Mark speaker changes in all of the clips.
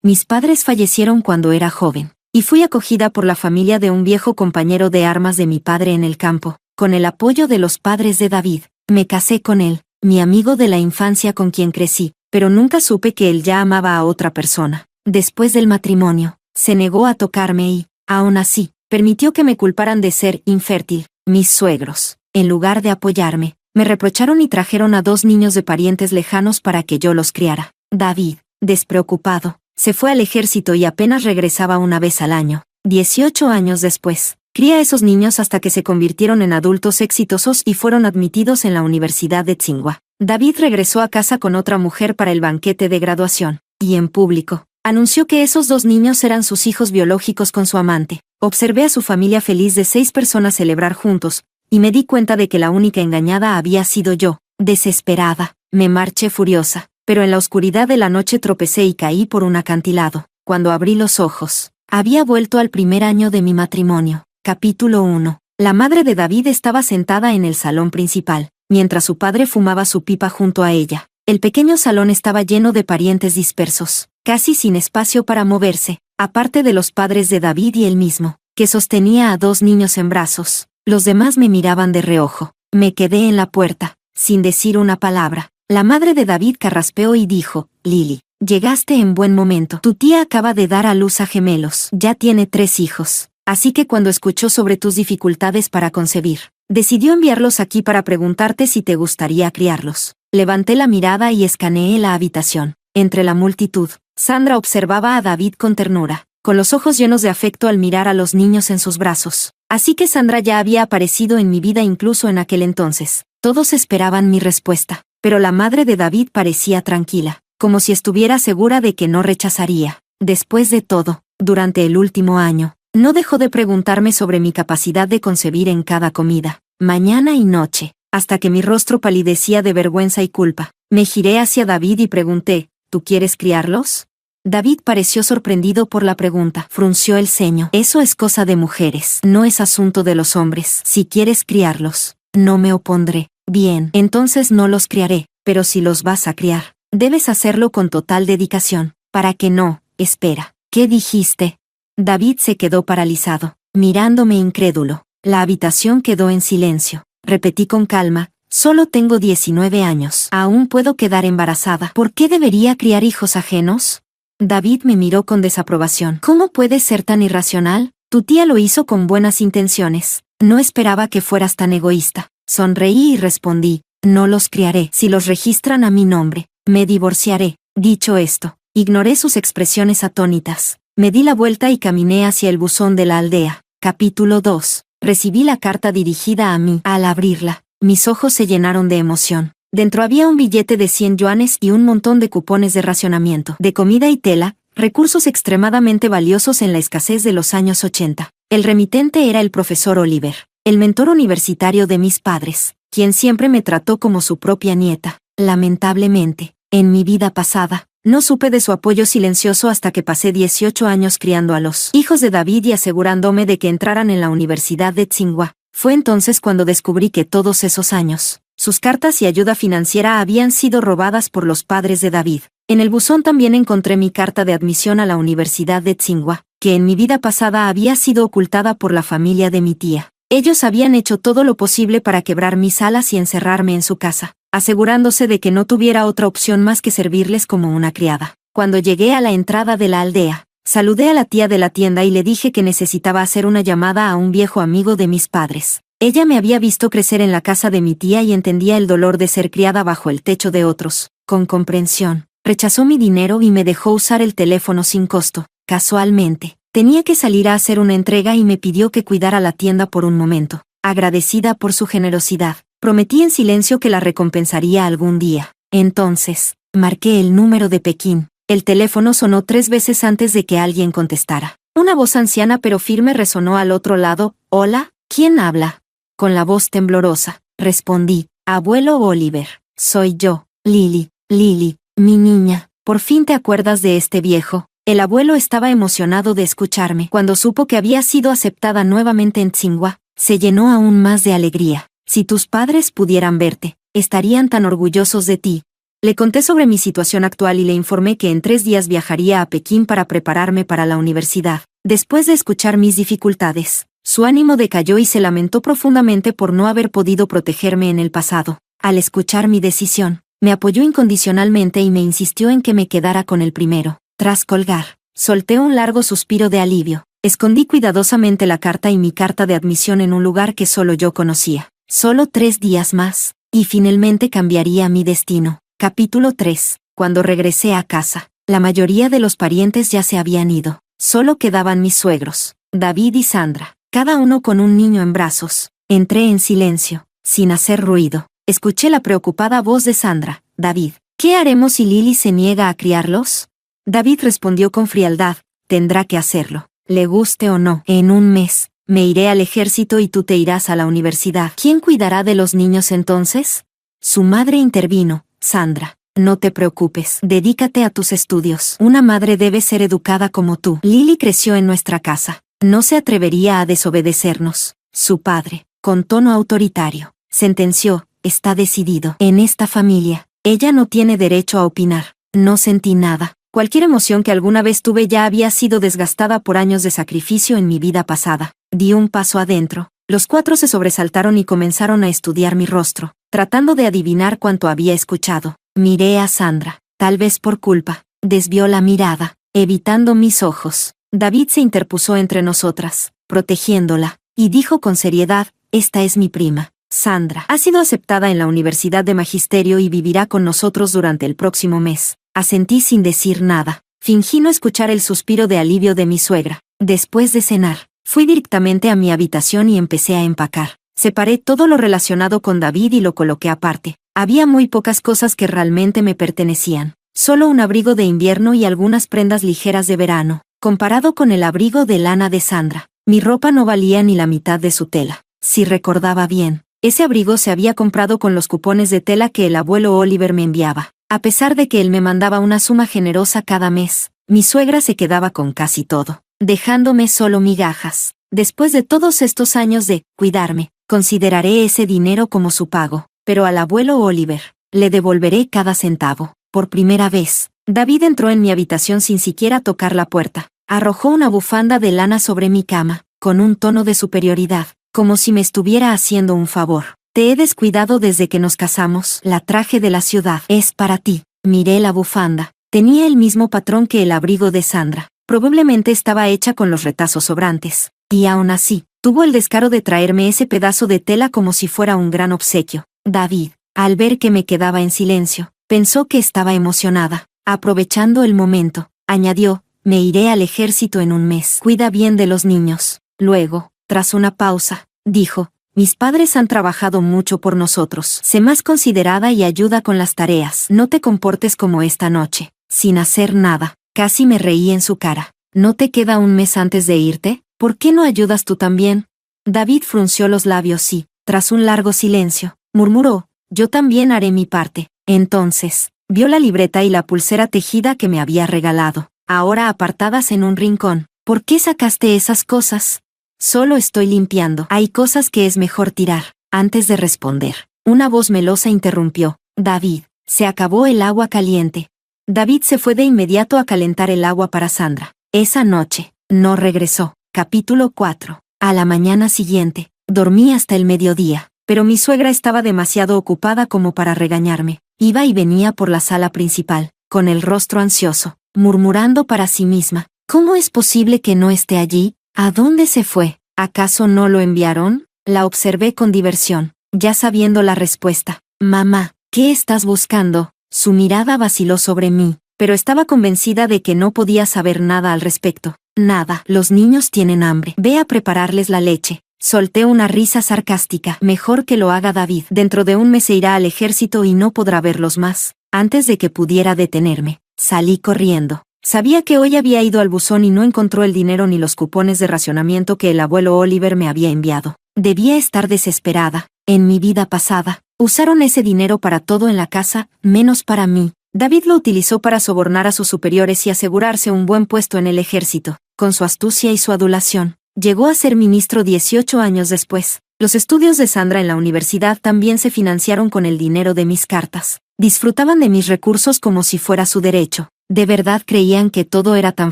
Speaker 1: Mis padres fallecieron cuando era joven, y fui acogida por la familia de un viejo compañero de armas de mi padre en el campo. Con el apoyo de los padres de David, me casé con él, mi amigo de la infancia con quien crecí, pero nunca supe que él ya amaba a otra persona. Después del matrimonio, se negó a tocarme y, aún así, permitió que me culparan de ser infértil. Mis suegros, en lugar de apoyarme, me reprocharon y trajeron a 2 niños de parientes lejanos para que yo los criara. David, despreocupado, se fue al ejército y apenas regresaba una vez al año. 18 años después, crié a esos niños hasta que se convirtieron en adultos exitosos y fueron admitidos en la Universidad de Tsinghua. David regresó a casa con otra mujer para el banquete de graduación, y en público, anunció que esos 2 niños eran sus hijos biológicos con su amante. Observé a su familia feliz de 6 personas celebrar juntos, y me di cuenta de que la única engañada había sido yo. Desesperada, me marché furiosa, pero en la oscuridad de la noche tropecé y caí por un acantilado. Cuando abrí los ojos, había vuelto al primer año de mi matrimonio. Capítulo 1. La madre de David estaba sentada en el salón principal, mientras su padre fumaba su pipa junto a ella. El pequeño salón estaba lleno de parientes dispersos, casi sin espacio para moverse, aparte de los padres de David y él mismo, que sostenía a 2 niños en brazos. Los demás me miraban de reojo. Me quedé en la puerta, sin decir una palabra. La madre de David carraspeó y dijo: Lily, llegaste en buen momento. Tu tía acaba de dar a luz a gemelos. Ya tiene 3 hijos. Así que cuando escuchó sobre tus dificultades para concebir, decidió enviarlos aquí para preguntarte si te gustaría criarlos. Levanté la mirada y escaneé la habitación. Entre la multitud, Sandra observaba a David con ternura, con los ojos llenos de afecto al mirar a los niños en sus brazos. Así que Sandra ya había aparecido en mi vida incluso en aquel entonces. Todos esperaban mi respuesta, pero la madre de David parecía tranquila, como si estuviera segura de que no rechazaría. Después de todo, durante el último año, no dejó de preguntarme sobre mi capacidad de concebir en cada comida, mañana y noche, hasta que mi rostro palidecía de vergüenza y culpa. Me giré hacia David y pregunté: ¿tú quieres criarlos? David pareció sorprendido por la pregunta. Frunció el ceño. Eso es cosa de mujeres. No es asunto de los hombres. Si quieres criarlos, no me opondré. Bien, entonces no los criaré, pero si los vas a criar, debes hacerlo con total dedicación. ¿Para que no? Espera. ¿Qué dijiste? David se quedó paralizado, mirándome incrédulo. La habitación quedó en silencio. Repetí con calma: solo tengo 19 años. Aún puedo quedar embarazada. ¿Por qué debería criar hijos ajenos? David me miró con desaprobación. ¿Cómo puedes ser tan irracional? Tu tía lo hizo con buenas intenciones. No esperaba que fueras tan egoísta. Sonreí y respondí: no los criaré. Si los registran a mi nombre, me divorciaré. Dicho esto, ignoré sus expresiones atónitas. Me di la vuelta y caminé hacia el buzón de la aldea. Capítulo 2. Recibí la carta dirigida a mí. Al abrirla, mis ojos se llenaron de emoción. Dentro había un billete de 100 yuanes y un montón de cupones de racionamiento, de comida y tela, recursos extremadamente valiosos en la escasez de los años 80. El remitente era el profesor Oliver, el mentor universitario de mis padres, quien siempre me trató como su propia nieta. Lamentablemente, en mi vida pasada, no supe de su apoyo silencioso hasta que pasé 18 años criando a los hijos de David y asegurándome de que entraran en la Universidad de Tsinghua. Fue entonces cuando descubrí que todos esos años, sus cartas y ayuda financiera habían sido robadas por los padres de David. En el buzón también encontré mi carta de admisión a la Universidad de Tsinghua, que en mi vida pasada había sido ocultada por la familia de mi tía. Ellos habían hecho todo lo posible para quebrar mis alas y encerrarme en su casa, asegurándose de que no tuviera otra opción más que servirles como una criada. Cuando llegué a la entrada de la aldea, saludé a la tía de la tienda y le dije que necesitaba hacer una llamada a un viejo amigo de mis padres. Ella me había visto crecer en la casa de mi tía y entendía el dolor de ser criada bajo el techo de otros. Con comprensión, rechazó mi dinero y me dejó usar el teléfono sin costo. Casualmente, tenía que salir a hacer una entrega y me pidió que cuidara la tienda por un momento. Agradecida por su generosidad, prometí en silencio que la recompensaría algún día. Entonces, marqué el número de Pekín. El teléfono sonó 3 veces antes de que alguien contestara. Una voz anciana pero firme resonó al otro lado. «Hola, ¿quién habla?» Con la voz temblorosa, respondí: «Abuelo Oliver, soy yo, Lily. Lily, mi niña, ¿por fin te acuerdas de este viejo?» El abuelo estaba emocionado de escucharme. Cuando supo que había sido aceptada nuevamente en Tsinghua, se llenó aún más de alegría. «Si tus padres pudieran verte, estarían tan orgullosos de ti». Le conté sobre mi situación actual y le informé que en 3 días viajaría a Pekín para prepararme para la universidad. Después de escuchar mis dificultades, su ánimo decayó y se lamentó profundamente por no haber podido protegerme en el pasado. Al escuchar mi decisión, me apoyó incondicionalmente y me insistió en que me quedara con el primero. Tras colgar, solté un largo suspiro de alivio. Escondí cuidadosamente la carta y mi carta de admisión en un lugar que solo yo conocía. Solo 3 días más, y finalmente cambiaría mi destino. Capítulo 3. Cuando regresé a casa, la mayoría de los parientes ya se habían ido. Solo quedaban mis suegros, David y Sandra, cada uno con un niño en brazos. Entré en silencio, sin hacer ruido. Escuché la preocupada voz de Sandra. David, ¿qué haremos si Lily se niega a criarlos? David respondió con frialdad, tendrá que hacerlo, le guste o no. En un mes, me iré al ejército y tú te irás a la universidad. ¿Quién cuidará de los niños entonces? Su madre intervino. Sandra, no te preocupes, dedícate a tus estudios. Una madre debe ser educada como tú. Lily creció en nuestra casa. No se atrevería a desobedecernos. Su padre, con tono autoritario, sentenció, está decidido. En esta familia, ella no tiene derecho a opinar. No sentí nada. Cualquier emoción que alguna vez tuve ya había sido desgastada por años de sacrificio en mi vida pasada. Di un paso adentro. Los 4 se sobresaltaron y comenzaron a estudiar mi rostro, tratando de adivinar cuánto había escuchado. Miré a Sandra. Tal vez por culpa, desvió la mirada, evitando mis ojos. David se interpuso entre nosotras, protegiéndola, y dijo con seriedad, esta es mi prima. Sandra ha sido aceptada en la Universidad de Magisterio y vivirá con nosotros durante el próximo mes. Asentí sin decir nada. Fingí no escuchar el suspiro de alivio de mi suegra. Después de cenar, fui directamente a mi habitación y empecé a empacar. Separé todo lo relacionado con David y lo coloqué aparte. Había muy pocas cosas que realmente me pertenecían. Solo un abrigo de invierno y algunas prendas ligeras de verano. Comparado con el abrigo de lana de Sandra, mi ropa no valía ni la mitad de su tela. Si recordaba bien, ese abrigo se había comprado con los cupones de tela que el abuelo Oliver me enviaba. A pesar de que él me mandaba una suma generosa cada mes, mi suegra se quedaba con casi todo, dejándome solo migajas. Después de todos estos años de cuidarme, consideraré ese dinero como su pago, pero al abuelo Oliver le devolveré cada centavo. Por primera vez, David entró en mi habitación sin siquiera tocar la puerta. Arrojó una bufanda de lana sobre mi cama, con un tono de superioridad, como si me estuviera haciendo un favor. Te he descuidado desde que nos casamos. La traje de la ciudad es para ti. Miré la bufanda. Tenía el mismo patrón que el abrigo de Sandra. Probablemente estaba hecha con los retazos sobrantes. Y aún así, tuvo el descaro de traerme ese pedazo de tela como si fuera un gran obsequio. David, al ver que me quedaba en silencio, pensó que estaba emocionada. Aprovechando el momento, añadió, me iré al ejército en un mes. Cuida bien de los niños. Luego, tras una pausa, dijo, mis padres han trabajado mucho por nosotros. Sé más considerada y ayuda con las tareas. No te comportes como esta noche, sin hacer nada. Casi me reí en su cara. ¿No te queda un mes antes de irte? ¿Por qué no ayudas tú también? David frunció los labios y, tras un largo silencio, murmuró, yo también haré mi parte. Entonces, vio la libreta y la pulsera tejida que me había regalado, ahora apartadas en un rincón. ¿Por qué sacaste esas cosas? Solo estoy limpiando. Hay cosas que es mejor tirar. Antes de responder, una voz melosa interrumpió. David, se acabó el agua caliente. David se fue de inmediato a calentar el agua para Sandra. Esa noche, no regresó. Capítulo 4. A la mañana siguiente, dormí hasta el mediodía, pero mi suegra estaba demasiado ocupada como para regañarme. Iba y venía por la sala principal, con el rostro ansioso, murmurando para sí misma. ¿Cómo es posible que no esté allí? ¿A dónde se fue? ¿Acaso no lo enviaron? La observé con diversión, ya sabiendo la respuesta. Mamá, ¿qué estás buscando? Su mirada vaciló sobre mí, pero estaba convencida de que no podía saber nada al respecto. Nada, los niños tienen hambre. Ve a prepararles la leche. Solté una risa sarcástica. Mejor que lo haga David. Dentro de un mes se irá al ejército y no podrá verlos más. Antes de que pudiera detenerme, salí corriendo. Sabía que hoy había ido al buzón y no encontró el dinero ni los cupones de racionamiento que el abuelo Oliver me había enviado. Debía estar desesperada. En mi vida pasada, usaron ese dinero para todo en la casa, menos para mí. David lo utilizó para sobornar a sus superiores y asegurarse un buen puesto en el ejército. Con su astucia y su adulación, llegó a ser ministro 18 años después. Los estudios de Sandra en la universidad también se financiaron con el dinero de mis cartas. Disfrutaban de mis recursos como si fuera su derecho. ¿De verdad creían que todo era tan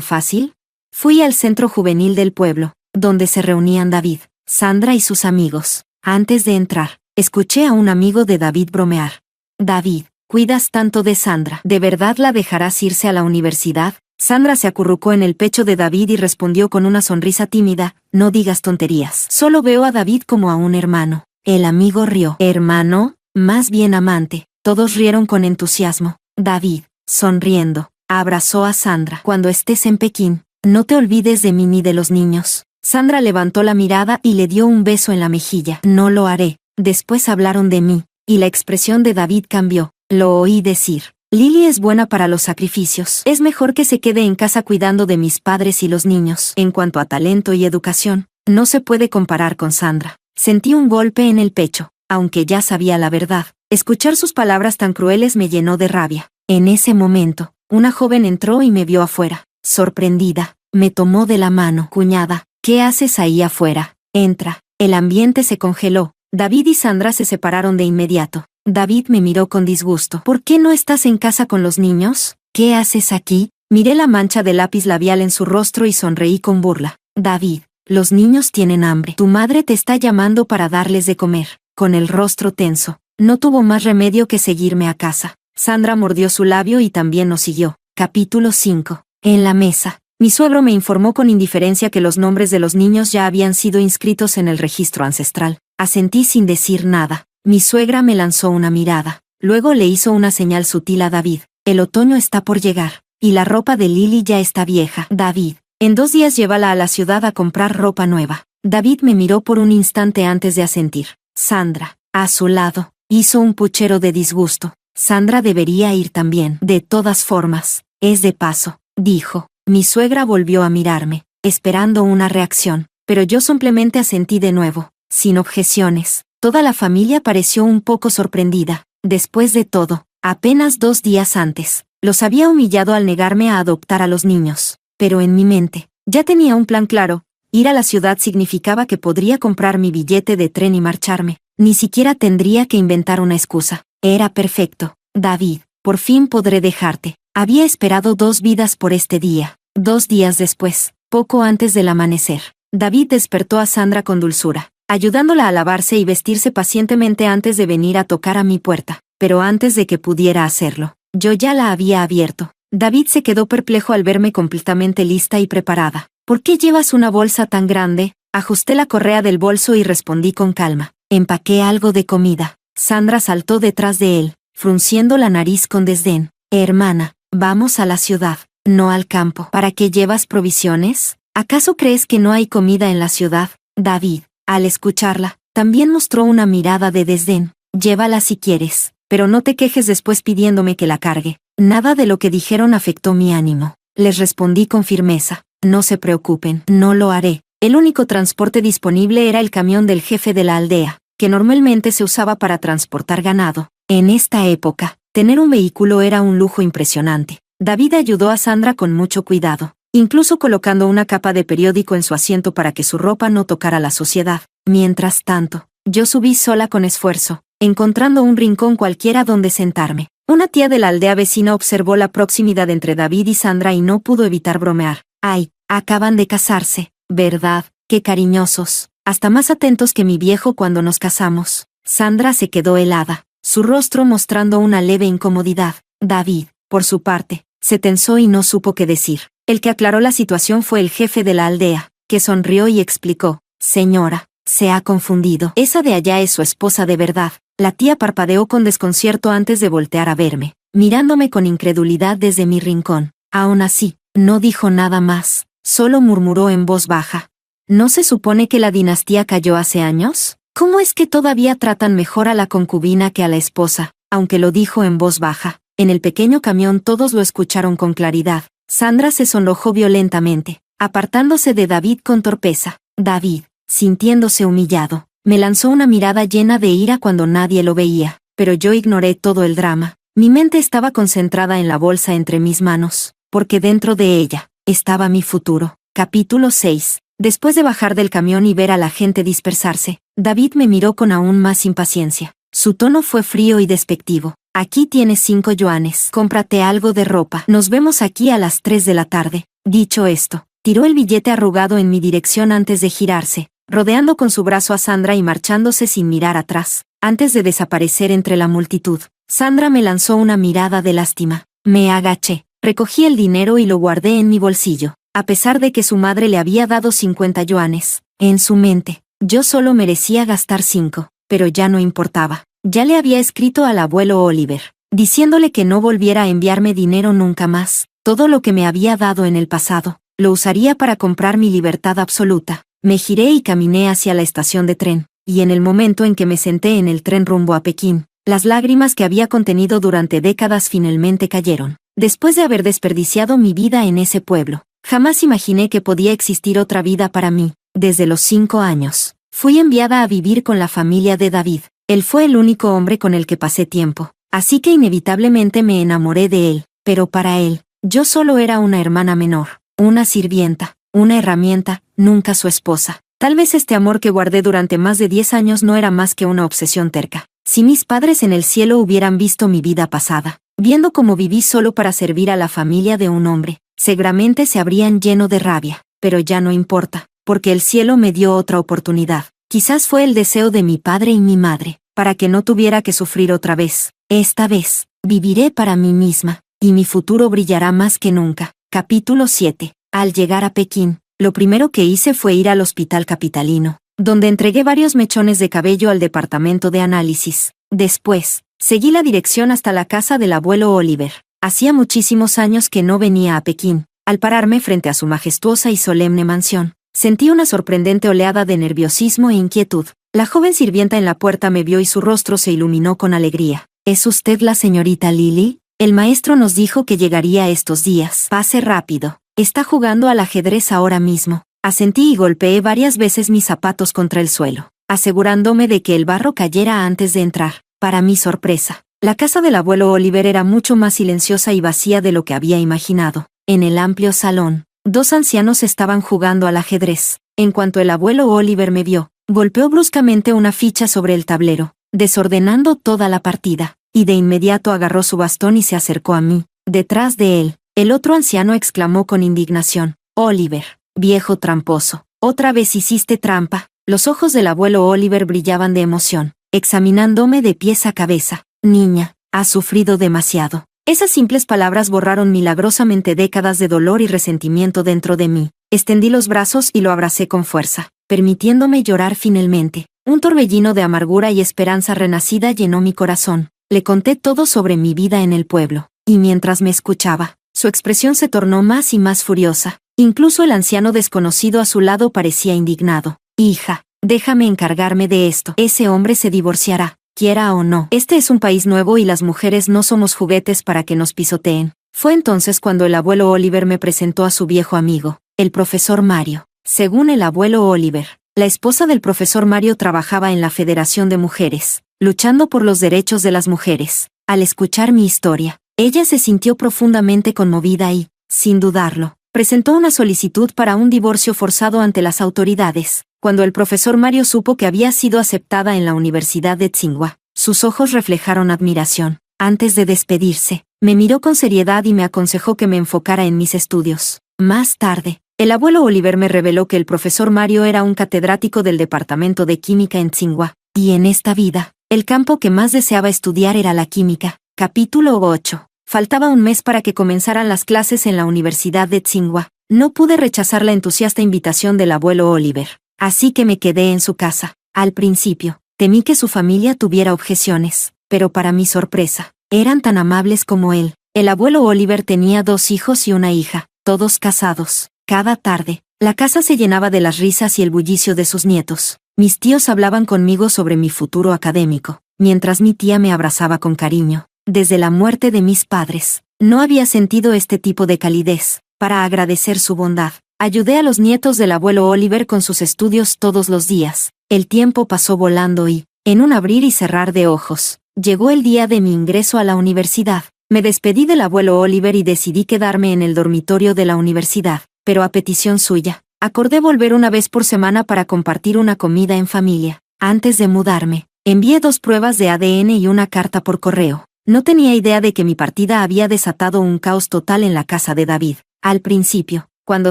Speaker 1: fácil? Fui al centro juvenil del pueblo, donde se reunían David, Sandra y sus amigos. Antes de entrar, escuché a un amigo de David bromear. David, cuidas tanto de Sandra, ¿de verdad la dejarás irse a la universidad? Sandra se acurrucó en el pecho de David y respondió con una sonrisa tímida, no digas tonterías. Solo veo a David como a un hermano. El amigo rió. ¿Hermano? Más bien amante. Todos rieron con entusiasmo. David, sonriendo, abrazó a Sandra. Cuando estés en Pekín, no te olvides de mí ni de los niños. Sandra levantó la mirada y le dio un beso en la mejilla. No lo haré. Después hablaron de mí, y la expresión de David cambió. Lo oí decir. Lily es buena para los sacrificios. Es mejor que se quede en casa cuidando de mis padres y los niños. En cuanto a talento y educación, no se puede comparar con Sandra. Sentí un golpe en el pecho, aunque ya sabía la verdad. Escuchar sus palabras tan crueles me llenó de rabia. En ese momento, una joven entró y me vio afuera. Sorprendida, me tomó de la mano. Cuñada, ¿qué haces ahí afuera? Entra. El ambiente se congeló. David y Sandra se separaron de inmediato. David me miró con disgusto. ¿Por qué no estás en casa con los niños? ¿Qué haces aquí? Miré la mancha de lápiz labial en su rostro y sonreí con burla. David, los niños tienen hambre. Tu madre te está llamando para darles de comer. Con el rostro tenso, no tuvo más remedio que seguirme a casa. Sandra mordió su labio y también nos siguió. Capítulo 5. En la mesa, mi suegro me informó con indiferencia que los nombres de los niños ya habían sido inscritos en el registro ancestral. Asentí sin decir nada. Mi suegra me lanzó una mirada. Luego le hizo una señal sutil a David. El otoño está por llegar, y la ropa de Lily ya está vieja. David, en 2 días llévala a la ciudad a comprar ropa nueva. David me miró por un instante antes de asentir. Sandra, a su lado, hizo un puchero de disgusto. Sandra debería ir también. De todas formas, es de paso, dijo. Mi suegra volvió a mirarme, esperando una reacción, pero yo simplemente asentí de nuevo, sin objeciones. Toda la familia pareció un poco sorprendida. Después de todo, apenas 2 días antes, los había humillado al negarme a adoptar a los niños. Pero en mi mente, ya tenía un plan claro. Ir a la ciudad significaba que podría comprar mi billete de tren y marcharme. Ni siquiera tendría que inventar una excusa. Era perfecto. David, por fin podré dejarte. Había esperado 2 vidas por este día. 2 días después, poco antes del amanecer, David despertó a Sandra con dulzura, ayudándola a lavarse y vestirse pacientemente antes de venir a tocar a mi puerta. Pero antes de que pudiera hacerlo, yo ya la había abierto. David se quedó perplejo al verme completamente lista y preparada. ¿Por qué llevas una bolsa tan grande? Ajusté la correa del bolso y respondí con calma. Empaqué algo de comida. Sandra saltó detrás de él, frunciendo la nariz con desdén. Hermana, vamos a la ciudad, no al campo. ¿Para qué llevas provisiones? ¿Acaso crees que no hay comida en la ciudad? David, al escucharla, también mostró una mirada de desdén. Llévala si quieres, pero no te quejes después pidiéndome que la cargue. Nada de lo que dijeron afectó mi ánimo. Les respondí con firmeza. No se preocupen, no lo haré. El único transporte disponible era el camión del jefe de la aldea, que normalmente se usaba para transportar ganado. En esta época, tener un vehículo era un lujo impresionante. David ayudó a Sandra con mucho cuidado, incluso colocando una capa de periódico en su asiento para que su ropa no tocara la suciedad. Mientras tanto, yo subí sola con esfuerzo, encontrando un rincón cualquiera donde sentarme. Una tía de la aldea vecina observó la proximidad entre David y Sandra y no pudo evitar bromear. Ay, acaban de casarse, ¿verdad? Qué cariñosos, hasta más atentos que mi viejo cuando nos casamos. Sandra se quedó helada, su rostro mostrando una leve incomodidad. David, por su parte, se tensó y no supo qué decir. El que aclaró la situación fue el jefe de la aldea, que sonrió y explicó. Señora, se ha confundido. Esa de allá es su esposa de verdad. La tía parpadeó con desconcierto antes de voltear a verme, mirándome con incredulidad desde mi rincón. Aún así, no dijo nada más, solo murmuró en voz baja. ¿No se supone que la dinastía cayó hace años? ¿Cómo es que todavía tratan mejor a la concubina que a la esposa? Aunque lo dijo en voz baja, en el pequeño camión todos lo escucharon con claridad. Sandra se sonrojó violentamente, apartándose de David con torpeza. David, sintiéndose humillado, me lanzó una mirada llena de ira cuando nadie lo veía, pero yo ignoré todo el drama. Mi mente estaba concentrada en la bolsa entre mis manos, porque dentro de ella estaba mi futuro. Capítulo 6. Después de bajar del camión y ver a la gente dispersarse, David me miró con aún más impaciencia. Su tono fue frío y despectivo. Aquí tienes 5 yuanes. Cómprate algo de ropa. Nos vemos aquí a las 3 de la tarde. Dicho esto, tiró el billete arrugado en mi dirección antes de girarse, rodeando con su brazo a Sandra y marchándose sin mirar atrás. Antes de desaparecer entre la multitud, Sandra me lanzó una mirada de lástima. Me agaché, recogí el dinero y lo guardé en mi bolsillo, a pesar de que su madre le había dado 50 yuanes. En su mente, yo solo merecía gastar 5, pero ya no importaba. Ya le había escrito al abuelo Oliver, diciéndole que no volviera a enviarme dinero nunca más. Todo lo que me había dado en el pasado, lo usaría para comprar mi libertad absoluta. Me giré y caminé hacia la estación de tren, y en el momento en que me senté en el tren rumbo a Pekín, las lágrimas que había contenido durante décadas finalmente cayeron. Después de haber desperdiciado mi vida en ese pueblo, jamás imaginé que podía existir otra vida para mí. Desde los 5 años, fui enviada a vivir con la familia de David. Él fue el único hombre con el que pasé tiempo, así que inevitablemente me enamoré de él, pero para él, yo solo era una hermana menor, una sirvienta, una herramienta, nunca su esposa. Tal vez este amor que guardé durante más de 10 años no era más que una obsesión terca. Si mis padres en el cielo hubieran visto mi vida pasada, viendo cómo viví solo para servir a la familia de un hombre, seguramente se habrían lleno de rabia, pero ya no importa, porque el cielo me dio otra oportunidad. Quizás fue el deseo de mi padre y mi madre, para que no tuviera que sufrir otra vez. Esta vez, viviré para mí misma, y mi futuro brillará más que nunca. Capítulo 7. Al llegar a Pekín, lo primero que hice fue ir al hospital capitalino, donde entregué varios mechones de cabello al departamento de análisis. Después, seguí la dirección hasta la casa del abuelo Oliver. Hacía muchísimos años que no venía a Pekín. Al pararme frente a su majestuosa y solemne mansión, sentí una sorprendente oleada de nerviosismo e inquietud. La joven sirvienta en la puerta me vio y su rostro se iluminó con alegría. ¿Es usted la señorita Lily? El maestro nos dijo que llegaría estos días. Pase rápido. Está jugando al ajedrez ahora mismo. Asentí y golpeé varias veces mis zapatos contra el suelo, asegurándome de que el barro cayera antes de entrar. Para mi sorpresa, la casa del abuelo Oliver era mucho más silenciosa y vacía de lo que había imaginado. En el amplio salón, 2 ancianos estaban jugando al ajedrez. En cuanto el abuelo Oliver me vio, golpeó bruscamente una ficha sobre el tablero, desordenando toda la partida, y de inmediato agarró su bastón y se acercó a mí. Detrás de él, el otro anciano exclamó con indignación: Oliver, viejo tramposo, ¿otra vez hiciste trampa? Los ojos del abuelo Oliver brillaban de emoción, examinándome de pies a cabeza. Niña, has sufrido demasiado. Esas simples palabras borraron milagrosamente décadas de dolor y resentimiento dentro de mí. Extendí los brazos y lo abracé con fuerza, permitiéndome llorar finalmente. Un torbellino de amargura y esperanza renacida llenó mi corazón. Le conté todo sobre mi vida en el pueblo, y mientras me escuchaba, su expresión se tornó más y más furiosa. Incluso el anciano desconocido a su lado parecía indignado. Hija, déjame encargarme de esto. Ese hombre se divorciará, quiera o no. Este es un país nuevo y las mujeres no somos juguetes para que nos pisoteen. Fue entonces cuando el abuelo Oliver me presentó a su viejo amigo, el profesor Mario. Según el abuelo Oliver, la esposa del profesor Mario trabajaba en la Federación de Mujeres, luchando por los derechos de las mujeres. Al escuchar mi historia, ella se sintió profundamente conmovida y, sin dudarlo, presentó una solicitud para un divorcio forzado ante las autoridades. Cuando el profesor Mario supo que había sido aceptada en la Universidad de Tsinghua, sus ojos reflejaron admiración. Antes de despedirse, me miró con seriedad y me aconsejó que me enfocara en mis estudios. Más tarde, el abuelo Oliver me reveló que el profesor Mario era un catedrático del Departamento de Química en Tsinghua, y en esta vida, el campo que más deseaba estudiar era la química. Capítulo 8. Faltaba un mes para que comenzaran las clases en la Universidad de Tsinghua. No pude rechazar la entusiasta invitación del abuelo Oliver, así que me quedé en su casa. Al principio, temí que su familia tuviera objeciones, pero para mi sorpresa, eran tan amables como él. El abuelo Oliver tenía 2 hijos y una hija, todos casados. Cada tarde, la casa se llenaba de las risas y el bullicio de sus nietos. Mis tíos hablaban conmigo sobre mi futuro académico, mientras mi tía me abrazaba con cariño. Desde la muerte de mis padres, no había sentido este tipo de calidez. Para agradecer su bondad, ayudé a los nietos del abuelo Oliver con sus estudios todos los días. El tiempo pasó volando y, en un abrir y cerrar de ojos, llegó el día de mi ingreso a la universidad. Me despedí del abuelo Oliver y decidí quedarme en el dormitorio de la universidad, pero a petición suya, acordé volver una vez por semana para compartir una comida en familia. Antes de mudarme, envié 2 pruebas de ADN y una carta por correo. No tenía idea de que mi partida había desatado un caos total en la casa de David. Al principio, cuando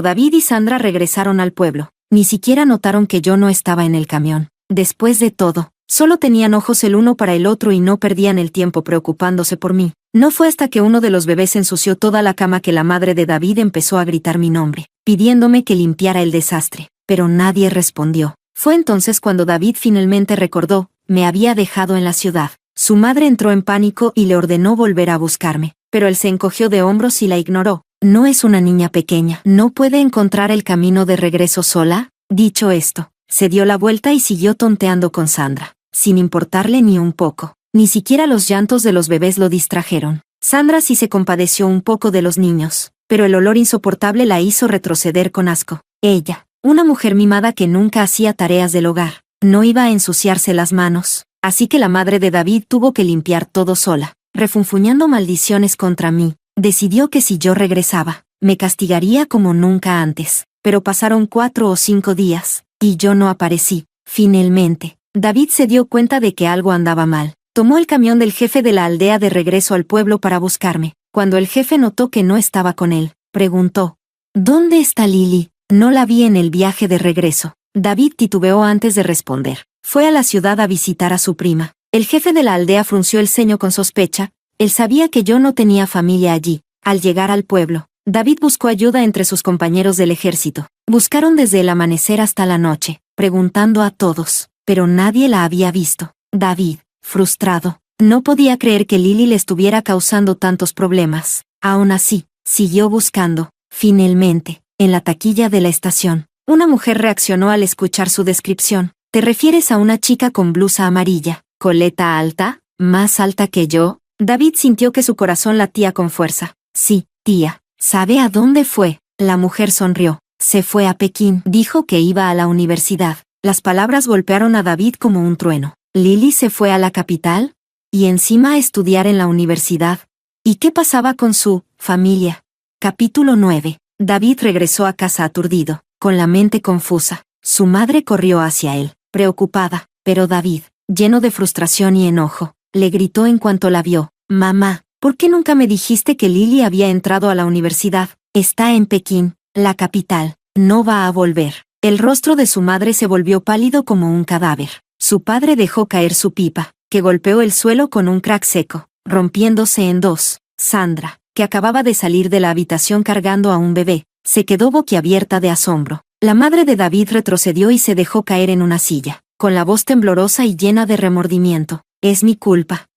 Speaker 1: David y Sandra regresaron al pueblo, ni siquiera notaron que yo no estaba en el camión. Después de todo, solo tenían ojos el uno para el otro y no perdían el tiempo preocupándose por mí. No fue hasta que uno de los bebés ensució toda la cama que la madre de David empezó a gritar mi nombre, pidiéndome que limpiara el desastre, pero nadie respondió. Fue entonces cuando David finalmente recordó, me había dejado en la ciudad. Su madre entró en pánico y le ordenó volver a buscarme, pero él se encogió de hombros y la ignoró. No es una niña pequeña, ¿no puede encontrar el camino de regreso sola? Dicho esto, se dio la vuelta y siguió tonteando con Sandra, sin importarle ni un poco. Ni siquiera los llantos de los bebés lo distrajeron. Sandra sí se compadeció un poco de los niños, pero el olor insoportable la hizo retroceder con asco. Ella, una mujer mimada que nunca hacía tareas del hogar, no iba a ensuciarse las manos, así que la madre de David tuvo que limpiar todo sola. Refunfuñando maldiciones contra mí, decidió que si yo regresaba, me castigaría como nunca antes. Pero pasaron 4 o 5 días, y yo no aparecí. Finalmente, David se dio cuenta de que algo andaba mal. Tomó el camión del jefe de la aldea de regreso al pueblo para buscarme. Cuando el jefe notó que no estaba con él, preguntó, ¿dónde está Lily? No la vi en el viaje de regreso. David titubeó antes de responder. Fue a la ciudad a visitar a su prima. El jefe de la aldea frunció el ceño con sospecha. Él sabía que yo no tenía familia allí. Al llegar al pueblo, David buscó ayuda entre sus compañeros del ejército. Buscaron desde el amanecer hasta la noche, preguntando a todos, pero nadie la había visto. David, frustrado, no podía creer que Lily le estuviera causando tantos problemas. Aún así, siguió buscando. Finalmente, en la taquilla de la estación, una mujer reaccionó al escuchar su descripción. ¿Te refieres a una chica con blusa amarilla, coleta alta, más alta que yo? David sintió que su corazón latía con fuerza. Sí, tía. ¿Sabe a dónde fue? La mujer sonrió. Se fue a Pekín. Dijo que iba a la universidad. Las palabras golpearon a David como un trueno. ¿Lily se fue a la capital? ¿Y encima a estudiar en la universidad? ¿Y qué pasaba con su familia? Capítulo 9. David regresó a casa aturdido, con la mente confusa. Su madre corrió hacia él, preocupada, pero David, lleno de frustración y enojo, le gritó en cuanto la vio. Mamá, ¿por qué nunca me dijiste que Lily había entrado a la universidad? Está en Pekín, la capital. No va a volver. El rostro de su madre se volvió pálido como un cadáver. Su padre dejó caer su pipa, que golpeó el suelo con un crack seco, rompiéndose en dos. Sandra, que acababa de salir de la habitación cargando a un bebé, se quedó boquiabierta de asombro. La madre de David retrocedió y se dejó caer en una silla, con la voz temblorosa y llena de remordimiento. Es mi culpa.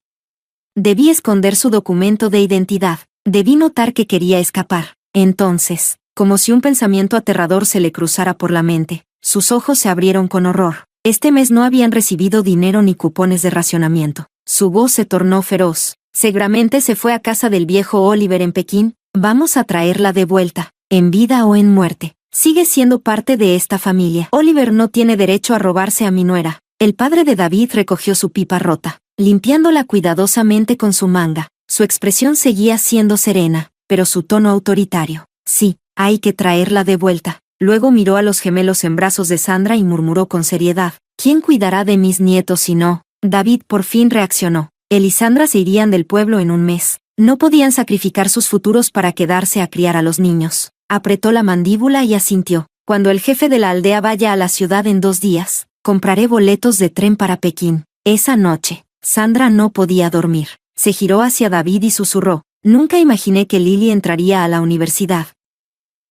Speaker 1: Debí esconder su documento de identidad. Debí notar que quería escapar. Entonces, como si un pensamiento aterrador se le cruzara por la mente, sus ojos se abrieron con horror. Este mes no habían recibido dinero ni cupones de racionamiento. Su voz se tornó feroz. Seguramente se fue a casa del viejo Oliver en Pekín. Vamos a traerla de vuelta, en vida o en muerte. Sigue siendo parte de esta familia. Oliver no tiene derecho a robarse a mi nuera. El padre de David recogió su pipa rota, limpiándola cuidadosamente con su manga. Su expresión seguía siendo serena, pero su tono autoritario. Sí, hay que traerla de vuelta. Luego miró a los gemelos en brazos de Sandra y murmuró con seriedad. ¿Quién cuidará de mis nietos si no? David por fin reaccionó. Él y Sandra se irían del pueblo en un mes. No podían sacrificar sus futuros para quedarse a criar a los niños. Apretó la mandíbula y asintió. Cuando el jefe de la aldea vaya a la ciudad en 2 días, compraré boletos de tren para Pekín. Esa noche, Sandra no podía dormir. Se giró hacia David y susurró. Nunca imaginé que Lily entraría a la universidad.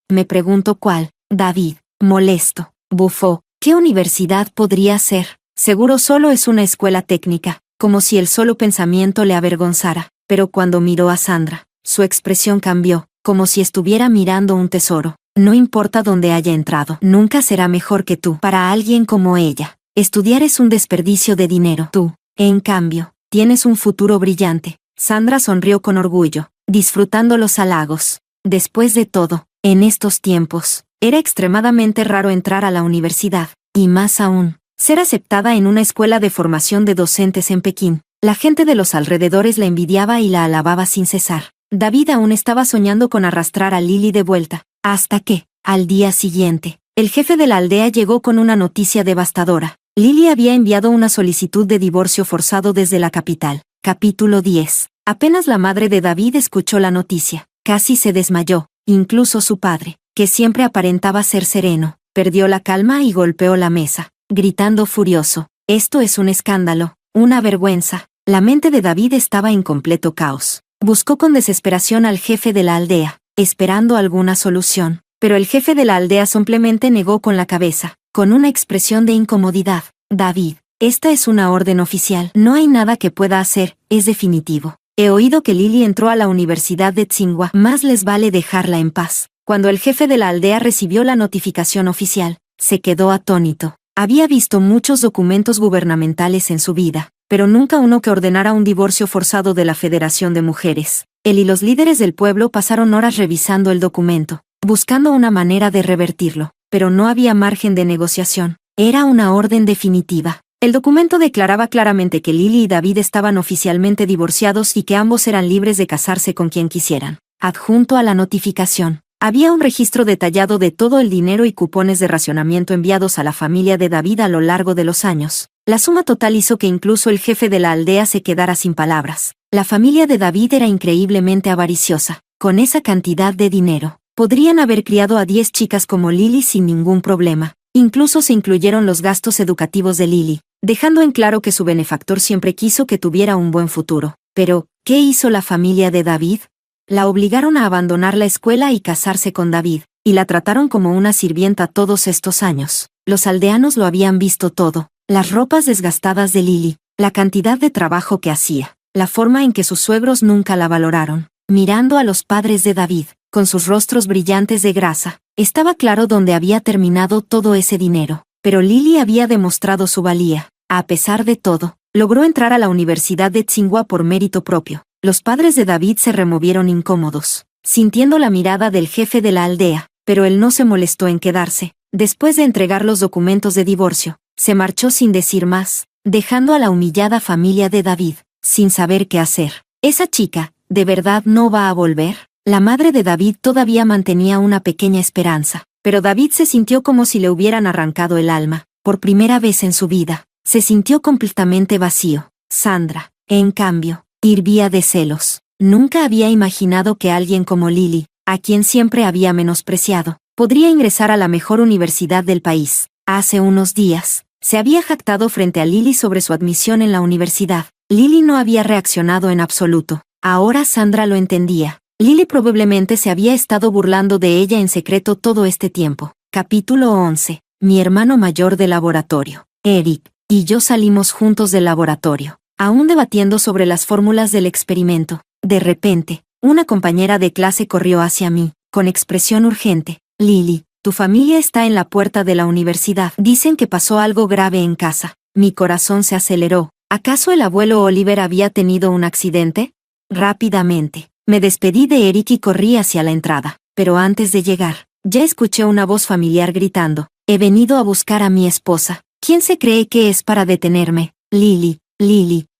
Speaker 1: Me pregunto cuál. David, molesto, bufó. ¿Qué universidad podría ser? Seguro solo es una escuela técnica, como si el solo pensamiento le avergonzara. Pero cuando miró a Sandra, su expresión cambió, como si estuviera mirando un tesoro. No importa dónde haya entrado, nunca será mejor que tú. Para alguien como ella, estudiar es un desperdicio de dinero. Tú, en cambio, tienes un futuro brillante. Sandra sonrió con orgullo, disfrutando los halagos. Después de todo, en estos tiempos, era extremadamente raro entrar a la universidad, y más aún, ser aceptada en una escuela de formación de docentes en Pekín. La gente de los alrededores la envidiaba y la alababa sin cesar. David aún estaba soñando con arrastrar a Lily de vuelta, hasta que, al día siguiente, el jefe de la aldea llegó con una noticia devastadora. Lily había enviado una solicitud de divorcio forzado desde la capital. Capítulo 10. Apenas la madre de David escuchó la noticia, casi se desmayó. Incluso su padre, que siempre aparentaba ser sereno, perdió la calma y golpeó la mesa, gritando furioso: «Esto es un escándalo, una vergüenza». La mente de David estaba en completo caos. Buscó con desesperación al jefe de la aldea, esperando alguna solución, pero el jefe de la aldea simplemente negó con la cabeza, con una expresión de incomodidad: «David, esta es una orden oficial, no hay nada que pueda hacer, es definitivo. He oído que Lily entró a la Universidad de Tsinghua, más les vale dejarla en paz». Cuando el jefe de la aldea recibió la notificación oficial, se quedó atónito. Había visto muchos documentos gubernamentales en su vida, pero nunca uno que ordenara un divorcio forzado de la Federación de Mujeres. Él y los líderes del pueblo pasaron horas revisando el documento, buscando una manera de revertirlo, pero no había margen de negociación. Era una orden definitiva. El documento declaraba claramente que Lily y David estaban oficialmente divorciados y que ambos eran libres de casarse con quien quisieran. Adjunto a la notificación, había un registro detallado de todo el dinero y cupones de racionamiento enviados a la familia de David a lo largo de los años. La suma total hizo que incluso el jefe de la aldea se quedara sin palabras. La familia de David era increíblemente avariciosa. Con esa cantidad de dinero, podrían haber criado a 10 chicas como Lily sin ningún problema. Incluso se incluyeron los gastos educativos de Lily, dejando en claro que su benefactor siempre quiso que tuviera un buen futuro. Pero, ¿qué hizo la familia de David? La obligaron a abandonar la escuela y casarse con David, y la trataron como una sirvienta todos estos años. Los aldeanos lo habían visto todo: las ropas desgastadas de Lily, la cantidad de trabajo que hacía, la forma en que sus suegros nunca la valoraron. Mirando a los padres de David, con sus rostros brillantes de grasa, estaba claro dónde había terminado todo ese dinero. Pero Lily había demostrado su valía. A pesar de todo, logró entrar a la Universidad de Tsinghua por mérito propio. Los padres de David se removieron incómodos, sintiendo la mirada del jefe de la aldea, pero él no se molestó en quedarse. Después de entregar los documentos de divorcio, se marchó sin decir más, dejando a la humillada familia de David, sin saber qué hacer. ¿Esa chica, de verdad no va a volver? La madre de David todavía mantenía una pequeña esperanza, pero David se sintió como si le hubieran arrancado el alma. Por primera vez en su vida, se sintió completamente vacío. Sandra, en cambio, hirvía de celos. Nunca había imaginado que alguien como Lily, a quien siempre había menospreciado, podría ingresar a la mejor universidad del país. Hace unos días, se había jactado frente a Lily sobre su admisión en la universidad. Lily no había reaccionado en absoluto. Ahora Sandra lo entendía. Lily probablemente se había estado burlando de ella en secreto todo este tiempo. Capítulo 11. Mi hermano mayor de laboratorio, Eric, y yo salimos juntos del laboratorio, aún debatiendo sobre las fórmulas del experimento. De repente, una compañera de clase corrió hacia mí, con expresión urgente. «Lily, tu familia está en la puerta de la universidad. Dicen que pasó algo grave en casa». Mi corazón se aceleró. ¿Acaso el abuelo Oliver había tenido un accidente? Rápidamente, me despedí de Eric y corrí hacia la entrada. Pero antes de llegar, ya escuché una voz familiar gritando: «He venido a buscar a mi esposa». ¿Quién se cree que es para detenerme? Lily,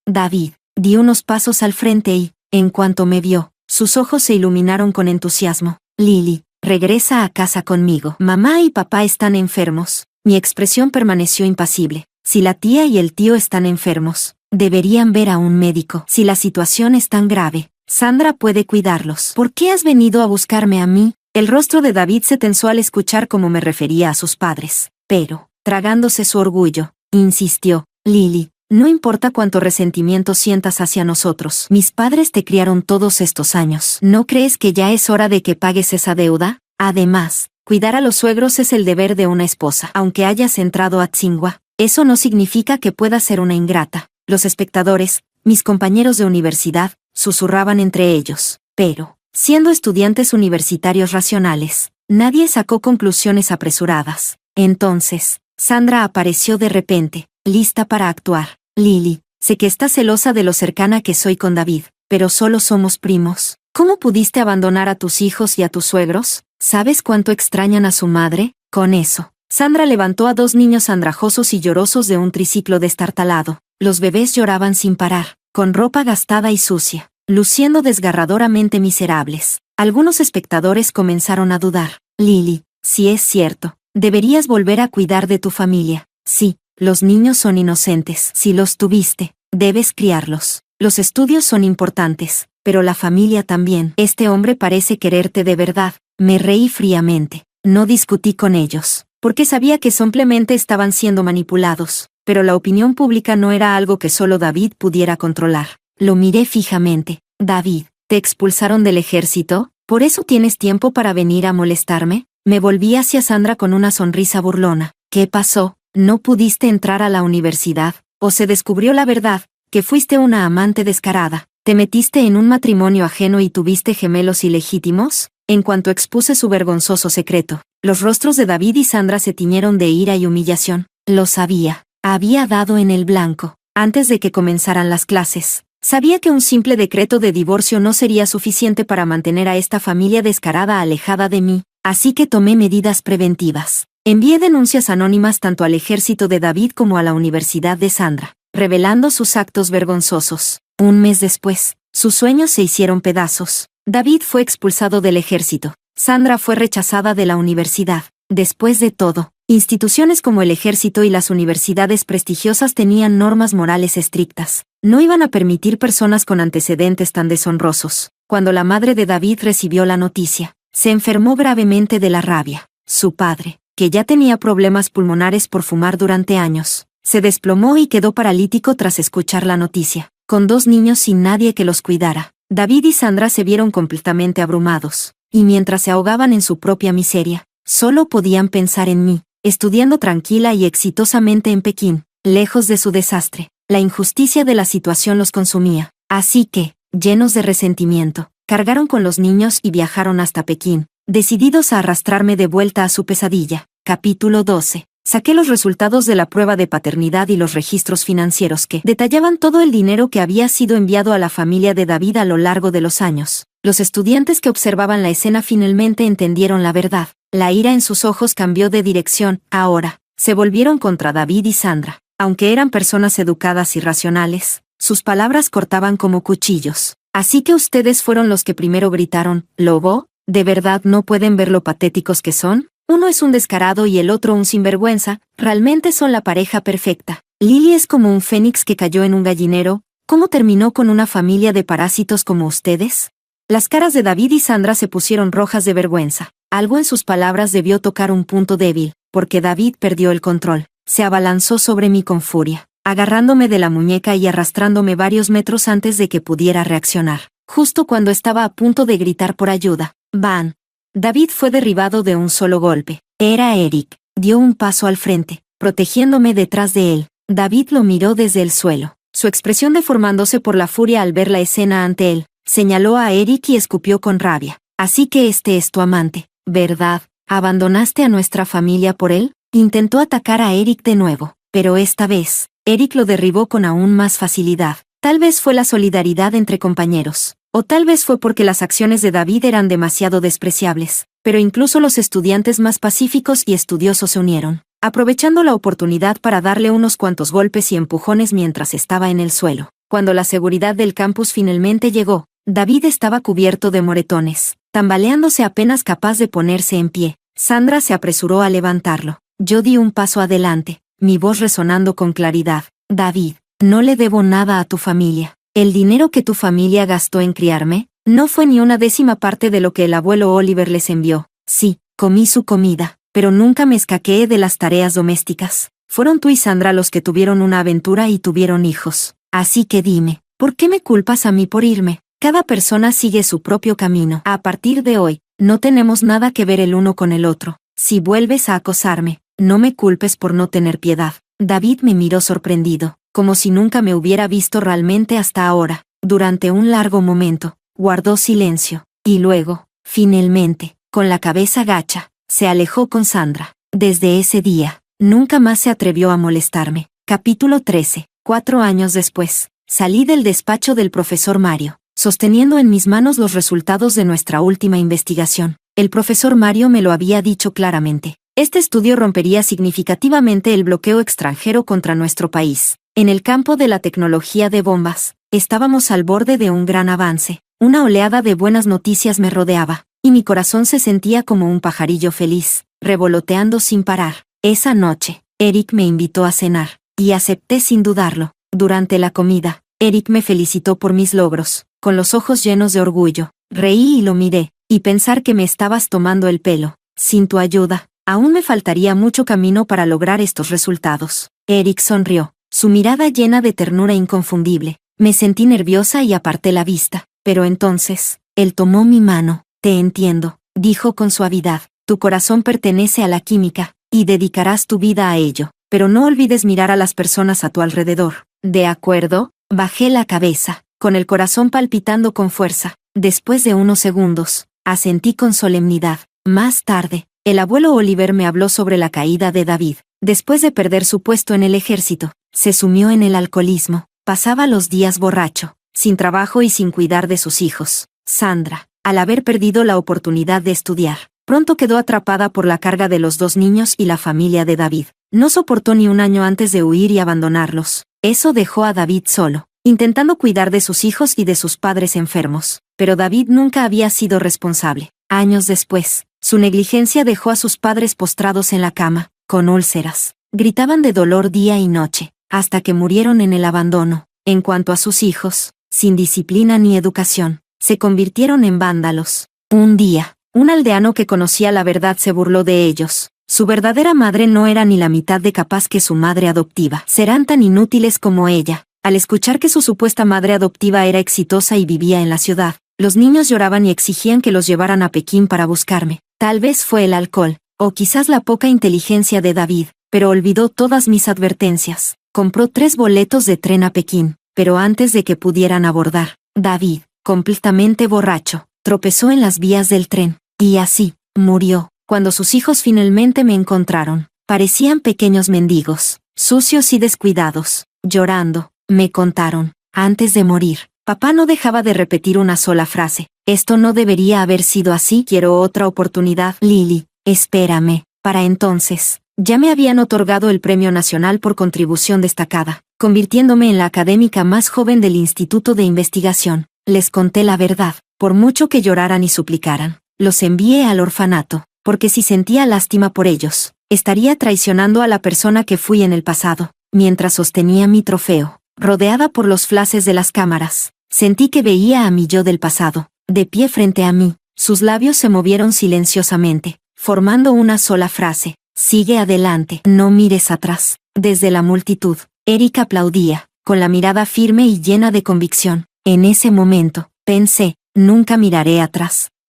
Speaker 1: David. Di unos pasos al frente y, en cuanto me vio, sus ojos se iluminaron con entusiasmo. «Lily, regresa a casa conmigo. Mamá y papá están enfermos». Mi expresión permaneció impasible. Si la tía y el tío están enfermos, deberían ver a un médico. Si la situación es tan grave, Sandra puede cuidarlos. ¿Por qué has venido a buscarme a mí? El rostro de David se tensó al escuchar cómo me refería a sus padres. Pero, tragándose su orgullo, insistió: «Lily, no importa cuánto resentimiento sientas hacia nosotros. Mis padres te criaron todos estos años. ¿No crees que ya es hora de que pagues esa deuda? Además, cuidar a los suegros es el deber de una esposa. Aunque hayas entrado a Tsinghua, eso no significa que puedas ser una ingrata». Los espectadores, mis compañeros de universidad, susurraban entre ellos. Pero, siendo estudiantes universitarios racionales, nadie sacó conclusiones apresuradas. Entonces, Sandra apareció de repente, lista para actuar. «Lily, sé que estás celosa de lo cercana que soy con David, pero solo somos primos. ¿Cómo pudiste abandonar a tus hijos y a tus suegros? ¿Sabes cuánto extrañan a su madre?» Con eso, Sandra levantó a 2 niños andrajosos y llorosos de un triciclo destartalado. Los bebés lloraban sin parar, con ropa gastada y sucia, luciendo desgarradoramente miserables. Algunos espectadores comenzaron a dudar. «Lily, si es cierto, deberías volver a cuidar de tu familia. Sí, los niños son inocentes. Si los tuviste, debes criarlos». los estudios son importantes, pero la familia también. Este hombre parece quererte de verdad. Me reí fríamente. No discutí con ellos, porque sabía que simplemente estaban siendo manipulados, pero la opinión pública no era algo que solo David pudiera controlar. Lo miré fijamente. David, ¿te expulsaron del ejército? ¿Por eso tienes tiempo para venir a molestarme? Me volví hacia Sandra con una sonrisa burlona. ¿Qué pasó? ¿No pudiste entrar a la universidad? ¿O se descubrió la verdad, que fuiste una amante descarada? ¿Te metiste en un matrimonio ajeno y tuviste gemelos ilegítimos? En cuanto expuse su vergonzoso secreto, los rostros de David y Sandra se tiñeron de ira y humillación. Lo sabía. Había dado en el blanco. Antes de que comenzaran las clases, sabía que un simple decreto de divorcio no sería suficiente para mantener a esta familia descarada alejada de mí, así que tomé medidas preventivas. Envié denuncias anónimas tanto al ejército de David como a la universidad de Sandra, revelando sus actos vergonzosos. Un mes después, sus sueños se hicieron pedazos. David fue expulsado del ejército. Sandra fue rechazada de la universidad. Después de todo, instituciones como el ejército y las universidades prestigiosas tenían normas morales estrictas. No iban a permitir personas con antecedentes tan deshonrosos. Cuando la madre de David recibió la noticia, se enfermó gravemente de la rabia. Su padre, que ya tenía problemas pulmonares por fumar durante años, se desplomó y quedó paralítico tras escuchar la noticia. Con 2 niños sin nadie que los cuidara, David y Sandra se vieron completamente abrumados, y mientras se ahogaban en su propia miseria, solo podían pensar en mí, estudiando tranquila y exitosamente en Pekín, lejos de su desastre. La injusticia de la situación los consumía, así que, llenos de resentimiento, cargaron con los niños y viajaron hasta Pekín, decididos a arrastrarme de vuelta a su pesadilla. Capítulo 12. Saqué los resultados de la prueba de paternidad y los registros financieros que detallaban todo el dinero que había sido enviado a la familia de David a lo largo de los años. Los estudiantes que observaban la escena finalmente entendieron la verdad. La ira en sus ojos cambió de dirección. Ahora, se volvieron contra David y Sandra. Aunque eran personas educadas y racionales, sus palabras cortaban como cuchillos. Así que ustedes fueron los que primero gritaron, ¿Lobo? ¿De verdad no pueden ver lo patéticos que son? Uno es un descarado y el otro un sinvergüenza. Realmente son la pareja perfecta. Lily es como un fénix que cayó en un gallinero. ¿Cómo terminó con una familia de parásitos como ustedes? Las caras de David y Sandra se pusieron rojas de vergüenza. Algo en sus palabras debió tocar un punto débil, porque David perdió el control. Se abalanzó sobre mí con furia, agarrándome de la muñeca y arrastrándome varios metros antes de que pudiera reaccionar. Justo cuando estaba a punto de gritar por ayuda, ¡bam! David fue derribado de un solo golpe. Era Eric. Dio un paso al frente, protegiéndome detrás de él. David lo miró desde el suelo, su expresión deformándose por la furia al ver la escena ante él. Señaló a Eric y escupió con rabia. Así que este es tu amante, ¿verdad? ¿Abandonaste a nuestra familia por él? Intentó atacar a Eric de nuevo, pero esta vez, Eric lo derribó con aún más facilidad. Tal vez fue la solidaridad entre compañeros. O tal vez fue porque las acciones de David eran demasiado despreciables, pero incluso los estudiantes más pacíficos y estudiosos se unieron, aprovechando la oportunidad para darle unos cuantos golpes y empujones mientras estaba en el suelo. Cuando la seguridad del campus finalmente llegó, David estaba cubierto de moretones, tambaleándose apenas capaz de ponerse en pie. Sandra se apresuró a levantarlo. Yo di un paso adelante, mi voz resonando con claridad. David, no le debo nada a tu familia. El dinero que tu familia gastó en criarme, no fue ni una 10ª parte de lo que el abuelo Oliver les envió. Sí, comí su comida, pero nunca me escaqueé de las tareas domésticas. Fueron tú y Sandra los que tuvieron una aventura y tuvieron hijos. Así que dime, ¿por qué me culpas a mí por irme? Cada persona sigue su propio camino. A partir de hoy, no tenemos nada que ver el uno con el otro. Si vuelves a acosarme, no me culpes por no tener piedad. David me miró sorprendido, como si nunca me hubiera visto realmente hasta ahora. Durante un largo momento, guardó silencio, y luego, finalmente, con la cabeza gacha, se alejó con Sandra. Desde ese día, nunca más se atrevió a molestarme. Capítulo 13. 4 años después, salí del despacho del profesor Mario, sosteniendo en mis manos los resultados de nuestra última investigación. El profesor Mario me lo había dicho claramente. Este estudio rompería significativamente el bloqueo extranjero contra nuestro país. En el campo de la tecnología de bombas, estábamos al borde de un gran avance. Una oleada de buenas noticias me rodeaba, y mi corazón se sentía como un pajarillo feliz, revoloteando sin parar. Esa noche, Eric me invitó a cenar, y acepté sin dudarlo. Durante la comida, Eric me felicitó por mis logros, con los ojos llenos de orgullo. Reí y lo miré, y pensar que me estabas tomando el pelo. Sin tu ayuda, aún me faltaría mucho camino para lograr estos resultados. Eric sonrió, su mirada llena de ternura inconfundible. Me sentí nerviosa y aparté la vista, pero entonces, él tomó mi mano. Te entiendo, dijo con suavidad. Tu corazón pertenece a la química, y dedicarás tu vida a ello. Pero no olvides mirar a las personas a tu alrededor. ¿De acuerdo? Bajé la cabeza, con el corazón palpitando con fuerza. Después de unos segundos, asentí con solemnidad. Más tarde, el abuelo Oliver me habló sobre la caída de David. Después de perder su puesto en el ejército, se sumió en el alcoholismo. Pasaba los días borracho, sin trabajo y sin cuidar de sus hijos. Sandra, al haber perdido la oportunidad de estudiar, pronto quedó atrapada por la carga de los 2 niños y la familia de David. No soportó ni un año antes de huir y abandonarlos. Eso dejó a David solo, intentando cuidar de sus hijos y de sus padres enfermos. Pero David nunca había sido responsable. Años después, su negligencia dejó a sus padres postrados en la cama, con úlceras. Gritaban de dolor día y noche, hasta que murieron en el abandono. En cuanto a sus hijos, sin disciplina ni educación, se convirtieron en vándalos. Un día, un aldeano que conocía la verdad se burló de ellos. Su verdadera madre no era ni la mitad de capaz que su madre adoptiva. Serán tan inútiles como ella. Al escuchar que su supuesta madre adoptiva era exitosa y vivía en la ciudad, los niños lloraban y exigían que los llevaran a Pekín para buscarme. Tal vez fue el alcohol, o quizás la poca inteligencia de David, pero olvidó todas mis advertencias. Compró 3 boletos de tren a Pekín, pero antes de que pudieran abordar, David, completamente borracho, tropezó en las vías del tren, y así, murió. Cuando sus hijos finalmente me encontraron, parecían pequeños mendigos, sucios y descuidados. Llorando, me contaron, antes de morir, papá no dejaba de repetir una sola frase. Esto no debería haber sido así. Quiero otra oportunidad. Lily, espérame. Para entonces, ya me habían otorgado el Premio Nacional por contribución destacada, convirtiéndome en la académica más joven del Instituto de Investigación. Les conté la verdad, por mucho que lloraran y suplicaran. Los envié al orfanato, porque si sentía lástima por ellos, estaría traicionando a la persona que fui en el pasado. Mientras sostenía mi trofeo, rodeada por los flashes de las cámaras, sentí que veía a mi yo del pasado, de pie frente a mí. Sus labios se movieron silenciosamente, formando una sola frase: sigue adelante, no mires atrás. Desde la multitud, Eric aplaudía, con la mirada firme y llena de convicción. En ese momento, pensé, nunca miraré atrás.